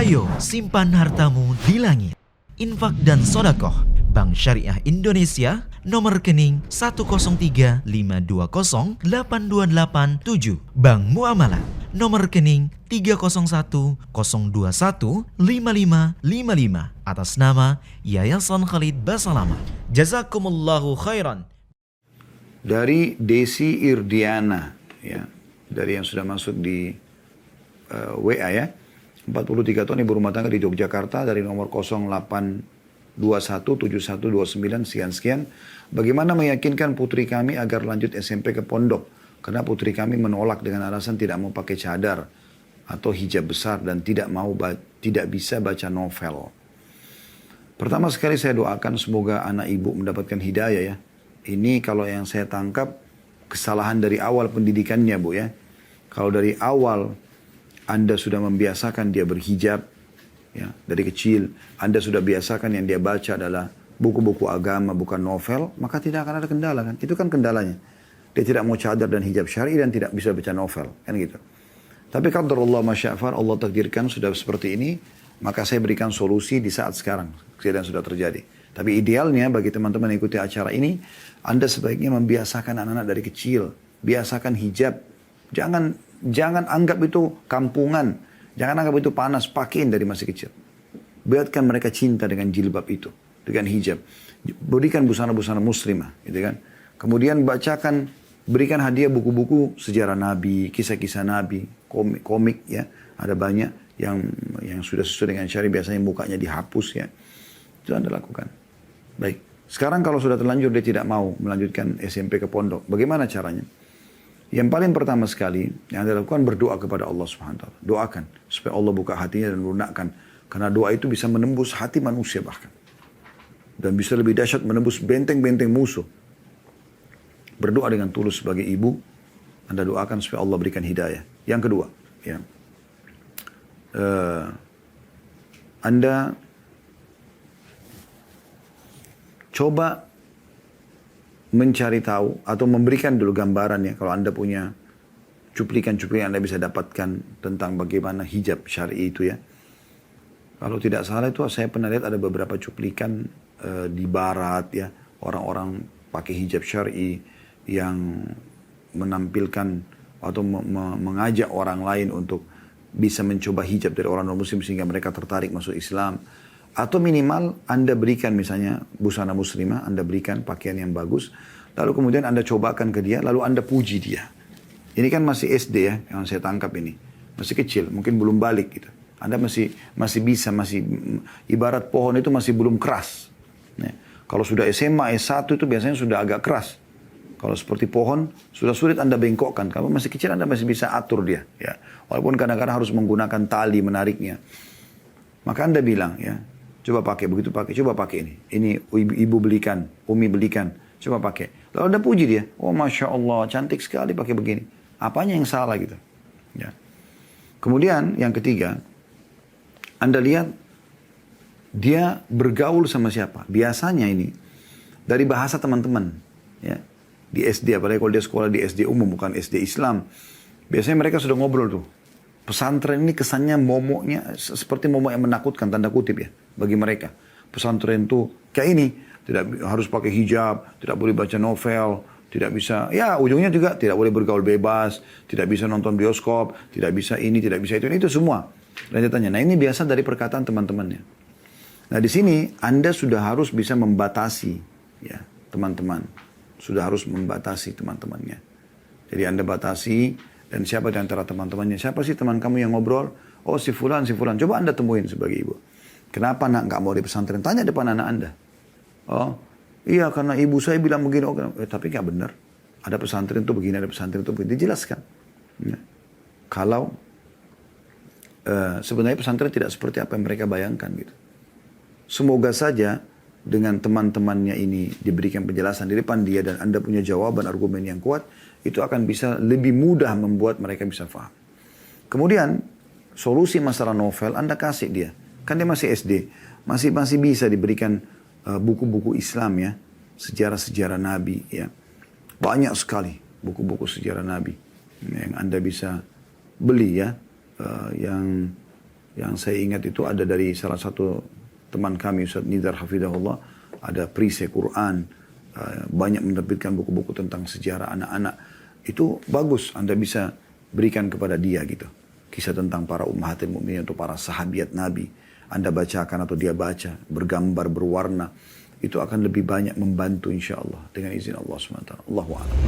Ayo simpan hartamu di langit. Infak dan sodakoh Bank Syariah Indonesia, nomor rekening 10352082887. Bank Muamalah, nomor rekening 301021555 atas nama Yayasan Khalid Basalamah. Jazakumullahu khairan. Dari Desi Irdiana, ya, dari yang sudah masuk di WA ya, 43 tahun ibu rumah tangga di Yogyakarta, dari nomor 08217129 sekian-sekian. Bagaimana meyakinkan putri kami agar lanjut SMP ke pondok? Karena putri kami menolak dengan alasan tidak mau pakai cadar atau hijab besar dan tidak bisa baca novel. Pertama sekali saya doakan semoga anak ibu mendapatkan hidayah ya. Ini kalau yang saya tangkap kesalahan dari awal pendidikannya Bu ya. Kalau dari awal Anda sudah membiasakan dia berhijab, ya, dari kecil, Anda sudah biasakan yang dia baca adalah buku-buku agama, bukan novel, maka tidak akan ada kendala kan? Itu kan kendalanya. Dia tidak mau cadar dan hijab syar'i dan tidak bisa baca novel, kan gitu. Tapi qadarullah masya'far, Allah takdirkan sudah seperti ini, maka saya berikan solusi di saat sekarang, kejadian sudah terjadi. Tapi idealnya bagi teman-teman yang ikuti acara ini, Anda sebaiknya membiasakan anak-anak dari kecil, biasakan hijab. Jangan anggap itu kampungan. Jangan anggap itu panas. Pakein dari masih kecil. Biarkan mereka cinta dengan jilbab itu. Dengan hijab. Berikan busana-busana muslimah. Gitu kan. Kemudian berikan hadiah buku-buku sejarah Nabi. Kisah-kisah Nabi. Komik ya. Ada banyak yang sudah sesuai dengan syari. Biasanya mukanya dihapus ya. Itu Anda lakukan. Baik. Sekarang kalau sudah terlanjur dia tidak mau melanjutkan SMP ke pondok. Bagaimana caranya? Yang paling pertama sekali yang Anda lakukan berdoa kepada Allah Subhanahu wa taala. Doakan supaya Allah buka hatinya dan lunakkan. Karena doa itu bisa menembus hati manusia bahkan. Dan bisa lebih dahsyat menembus benteng-benteng musuh. Berdoa dengan tulus sebagai ibu, Anda doakan supaya Allah berikan hidayah. Yang kedua, ya. Anda coba mencari tahu atau memberikan dulu gambaran ya, kalau Anda punya cuplikan-cuplikan Anda bisa dapatkan tentang bagaimana hijab syar'i itu ya. Kalau tidak salah itu saya pernah lihat ada beberapa cuplikan di barat ya, orang-orang pakai hijab syar'i yang menampilkan atau mengajak orang lain untuk bisa mencoba hijab dari orang non-muslim sehingga mereka tertarik masuk Islam. Atau minimal Anda berikan misalnya busana muslimah, Anda berikan pakaian yang bagus, lalu kemudian Anda cobakan ke dia, lalu Anda puji dia. Ini kan masih SD ya, yang saya tangkap ini. Masih kecil, mungkin belum balik gitu. Anda masih bisa, ibarat pohon itu masih belum keras. Ya. Kalau sudah SMA, S1 itu biasanya sudah agak keras. Kalau seperti pohon, sudah sulit Anda bengkokkan. Kalau masih kecil Anda masih bisa atur dia. Ya. Walaupun kadang-kadang harus menggunakan tali menariknya. Maka Anda bilang ya, coba pakai, begitu pakai, coba pakai ini. Ini ibu belikan, umi belikan, coba pakai. Lalu Anda puji dia, oh Masya Allah, cantik sekali pakai begini. Apanya yang salah gitu. Ya. Kemudian yang ketiga, Anda lihat dia bergaul sama siapa. Biasanya ini dari bahasa teman-teman. Ya. Di SD, apalagi kalau dia sekolah di SD umum, bukan SD Islam. Biasanya mereka sudah ngobrol tuh. Pesantren ini kesannya momoknya seperti momok yang menakutkan, tanda kutip ya, bagi mereka. Pesantren tuh kayak ini, tidak harus pakai hijab, tidak boleh baca novel, tidak bisa, ya ujungnya juga tidak boleh bergaul bebas, tidak bisa nonton bioskop, tidak bisa ini, tidak bisa itu semua. Lanjutannya, nah ini biasa dari perkataan teman-temannya. Nah di sini Anda sudah harus bisa membatasi, ya teman-teman, sudah harus membatasi teman-temannya. Jadi Anda batasi. Dan siapa di antara teman-temannya? Siapa sih teman kamu yang ngobrol? Oh si fulan, si fulan. Coba Anda temuin sebagai ibu. Kenapa nak nggak mau di pesantren? Tanya depan anak Anda. Oh iya karena ibu saya bilang begini. Oh, tapi nggak benar. Ada pesantren itu begini, ada pesantren itu begini. Dijelaskan. Ya. Kalau sebenarnya pesantren tidak seperti apa yang mereka bayangkan gitu. Semoga saja dengan teman-temannya ini diberikan penjelasan di depan dia dan Anda punya jawaban argumen yang kuat, itu akan bisa lebih mudah membuat mereka bisa paham. Kemudian solusi masalah novel Anda kasih dia. Kan dia masih SD, masih bisa diberikan buku-buku Islam ya, sejarah-sejarah Nabi ya. Banyak sekali buku-buku sejarah Nabi yang Anda bisa beli ya, yang Yang saya ingat itu ada dari salah satu teman kami, Ustaz Nidar Hafidahullah, ada perisai Quran, banyak menerbitkan buku-buku tentang sejarah anak-anak. Itu bagus, Anda bisa berikan kepada dia gitu. Kisah tentang para ummahatil mu'minin atau para sahabiat Nabi. Anda bacakan atau dia baca, bergambar, berwarna. Itu akan lebih banyak membantu insya Allah dengan izin Allah SWT. Allahu a'lam.